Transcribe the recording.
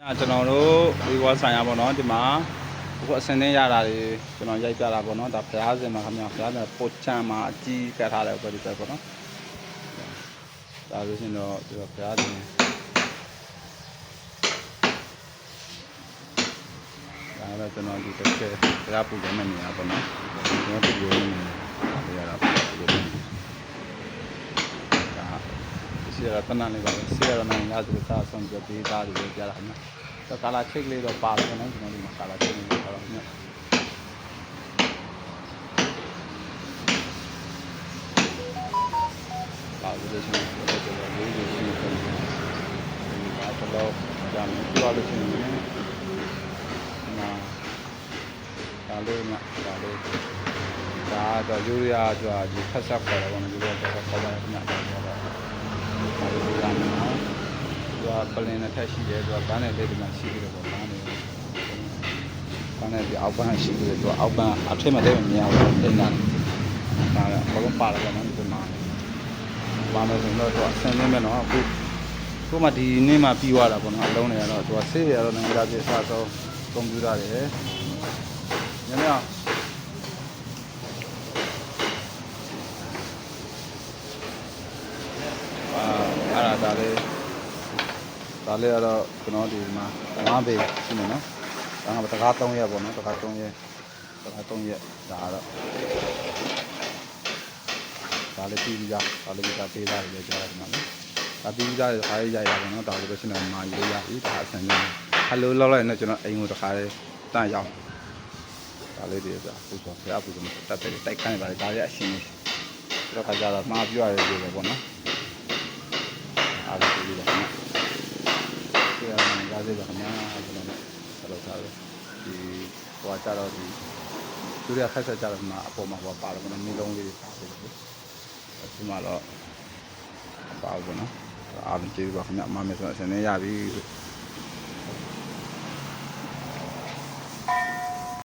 ကျွန်တော်တို့ဒီဘောဆိုင်ရပါတော့ဒီမှာအခုအစင်းနေရတာတွေကျွန်တော်ရိုက်ပြတာပေါ့နော်ဒါဖျားစင်မှာခင်ဗျာဖျားစင်ပိုချမ်းမှာအကြီးကတ်ထားတယ်ပေါ့ဒီပဲပေါ့နော်ဒါဆိုရှင်တော့ဒီဖျားစင်ဒါတော့ကျွန်တော်ဒီတစ်ချက်ဖျားပူတဲ့နေရာပေါ့နော်ကျွန်တော်ဒီလိုနေရတာပေါ့ဒီလိုဒါစီရတနနေပါစီရနိုင်ရသူကဆုံးပြပေးသားတွေကြားတာခင်ဗျာကာလာချိတ်လေးတော့ပါတယ်နော်ကျွန်တော်ဒီမှာကာလာချိတ်လေးတော့ညပါလို့ရှိရင်တော့ကျွန်တော်လေးလေးရှိနေတယ်ဒါတော့ကြာမယ်ပြောလို့ရှိရင်ဒါလေးဒါတော့ယူရကြဒီဖက်ဆက်ခေါ်တယ်ပေါ့နော်ယူရတော့ခေါ်ပါတယ်ညတော့ဒါလေးကနော်သူကပလင်နဲ့ထက်ရှိတယ်သူကဘာနဲ့လေးဒီမှာရှိတယ်ပေါ့ဘာနဲ့ဒီအောက်ပန်းရှိတယ်သူကအောက်ပန်းအထက်မှာတည်းမမြင်အောင်တင်တာဒါကဘာလို့ပါလဲနော်ဒီမှာဘာလို့ဆိုတော့သူအဆင်းနေမယ်နော်အခုမှဒီနေ့မှပြီးသွားတာပေါ့နော်အလုံးတွေကတော့သူကဆေးရတော့နိုင်ငံသားပြည်စားဆုံးကွန်ပျူတာတွေညနေအောင်အဲ့ဒါဒါလေးကတော့ကျွန်တော်ဒီမှာ5ပေရှိနေနော်ဒါကတကား3ရက်ပေါ့နော်တကား3ရက်ဒါကတော့ဒါလေးပြီးကြဒါလေးကပေးသားရကြတယ်နော်ဒါပြီးကြတဲ့ခါရရရပါတော့ဒါဆိုလို့ရှိရင်မာကြီးရပြီဒါအဆန်ကြီးဟယ်လိုလောက်လိုက်နေကျွန်တော်အိမ်ကိုတခါလေးတန့်ရောက်ဒါလေးတွေဆိုအခုဆိုရပြီတက်တယ်တိုက်ခိုင်းပါတယ်ဒါရအရှင်ကြီးတော့ခါကြတော့မှားပြရတယ်ပြေပေါ့နော်အားလုံးပြေပါနော်ဒီအမှန်ကားသေးပါခင်ဗျာကျွန်တော်ဆက်လုပ်ထားတယ်ဒီဟိုကကြတော့ဒီသူရခက်ဆက်ကြတော့မှအပေါ်မှာဟိုပါတယ်ပေါ့နော်မျိုးလုံးလေးတွေပါတယ်ဒီမှာတော့ပါဘူးနော်အားလုံးကျေးဇူးပါခင်ဗျာမမေဆိုအစနေရပြီ